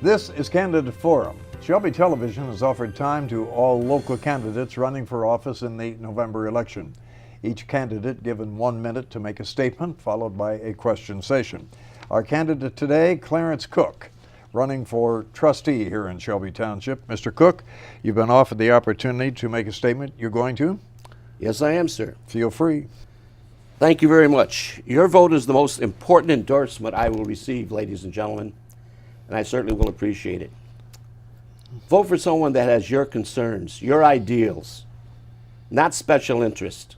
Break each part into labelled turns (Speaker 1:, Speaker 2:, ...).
Speaker 1: This is Candidate Forum. Shelby Television has offered time to all local candidates running for office in the November election. Each candidate given 1 minute to make a statement, followed by a question session. Our candidate today, Clarence Cook, running for trustee here in Shelby Township. Mr. Cook, you've been offered the opportunity to make a statement. You're going to?
Speaker 2: Yes, I am, sir.
Speaker 1: Feel free.
Speaker 2: Thank you very much. Your vote is the most important endorsement I will receive, ladies and gentlemen, and I certainly will appreciate it. Vote for someone that has your concerns, your ideals, not special interest.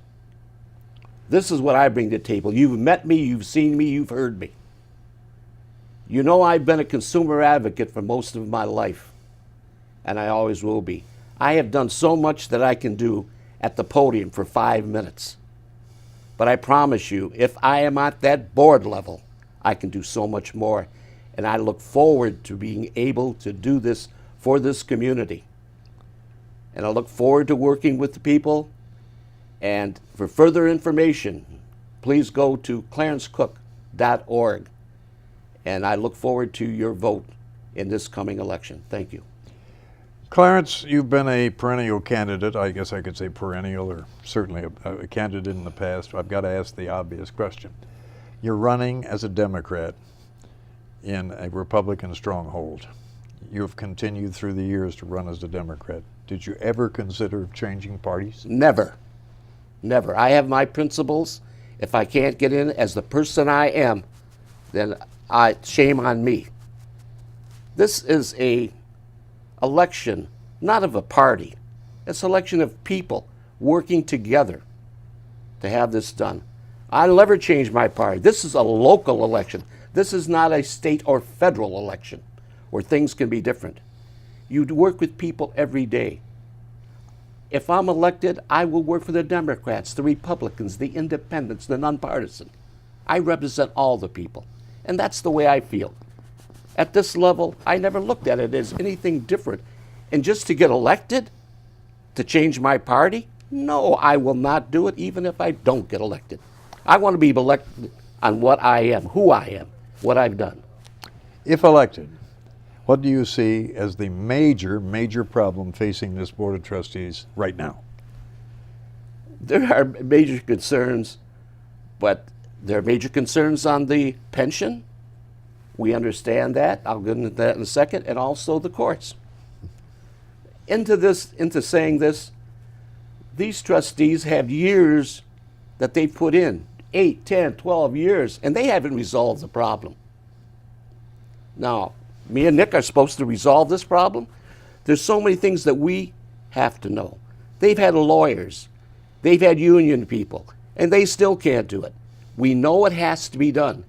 Speaker 2: This is what I bring to the table. You've met me, you've seen me, you've heard me. You know I've been a consumer advocate for most of my life, and I always will be. I have done so much that I can do at the podium for 5 minutes. But I promise you, if I am at that board level, I can do so much more. And I look forward to being able to do this for this community. And I look forward to working with the people. And for further information, please go to clarencecook.org. And I look forward to your vote in this coming election. Thank you.
Speaker 1: Clarence, you've been a perennial candidate. I guess I could say perennial, or certainly a candidate in the past. I've got to ask the obvious question. You're running as a Democrat in a Republican stronghold. You've continued through the years to run as a Democrat. Did you ever consider changing parties?
Speaker 2: Never. Never. I have my principles. If I can't get in as the person I am, then shame on me. This is a election, not of a party. It's an election of people working together to have this done. I'll never change my party. This is a local election. This is not a state or federal election where things can be different. You work with people every day. If I'm elected, I will work for the Democrats, the Republicans, the Independents, the nonpartisan. I represent all the people, and that's the way I feel. At this level, I never looked at it as anything different. And just to get elected, to change my party? No, I will not do it, even if I don't get elected. I want to be elected on what I am, who I am, what I've done.
Speaker 1: If elected, what do you see as the major problem facing this Board of Trustees right now?
Speaker 2: There are major concerns, but there are major concerns on the pension. We understand that. I'll get into that in a second. And also the courts. Into saying this, these trustees have years that they've put in, 8, 10, 12 years, and they haven't resolved the problem. Now, me and Nick are supposed to resolve this problem. There's so many things that we have to know. They've had lawyers. They've had union people, and they still can't do it. We know it has to be done.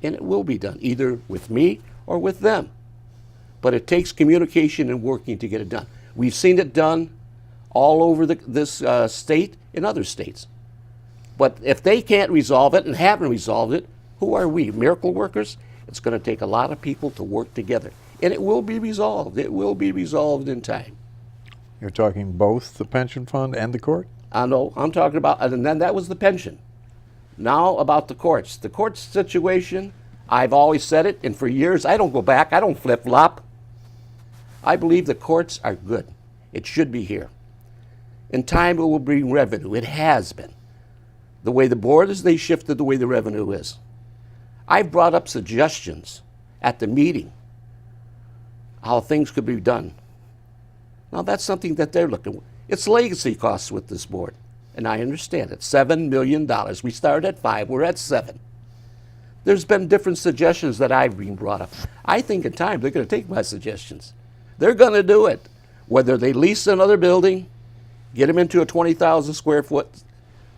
Speaker 2: And it will be done, either with me or with them. But it takes communication and working to get it done. We've seen it done all over this state and other states. But if they can't resolve it and haven't resolved it, who are we, miracle workers? It's going to take a lot of people to work together. And it will be resolved. It will be resolved in time.
Speaker 1: You're talking both the pension fund and the court?
Speaker 2: I know. I'm talking about, and then that was the pension. Now about the courts. The courts situation, I've always said it, and for years I don't go back, I don't flip-flop. I believe the courts are good. It should be here. In time it will bring revenue. It has been. The way the board is, they shifted the way the revenue is. I've brought up suggestions at the meeting how things could be done. Now that's something that they're looking at. It's legacy costs with this board. And I understand it, $7 million. We started at 5, we're at 7. There's been different suggestions that I've been brought up. I think in time they're going to take my suggestions. They're going to do it. Whether they lease another building, get them into a 20,000 square foot,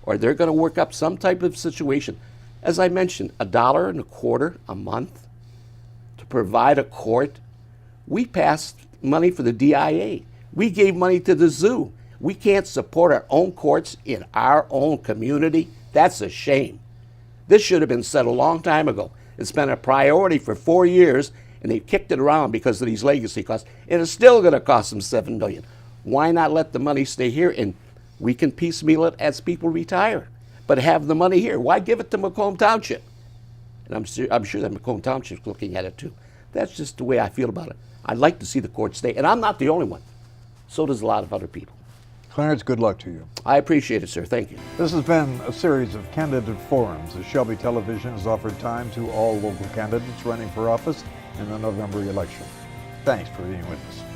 Speaker 2: or they're going to work up some type of situation. As I mentioned, $1.25 a month to provide a court. We passed money for the DIA. We gave money to the zoo. We can't support our own courts in our own community. That's a shame. This should have been said a long time ago. It's been a priority for 4 years, and they've kicked it around because of these legacy costs, and it's still going to cost them $7 million. Why not let the money stay here, and we can piecemeal it as people retire, but have the money here? Why give it to Macomb Township? And I'm sure that Macomb Township's looking at it too. That's just the way I feel about it. I'd like to see the court stay, and I'm not the only one. So does a lot of other people.
Speaker 1: Clarence, good luck to you.
Speaker 2: I appreciate it, sir. Thank you.
Speaker 1: This has been a series of candidate forums as Shelby Television has offered time to all local candidates running for office in the November election. Thanks for being with us.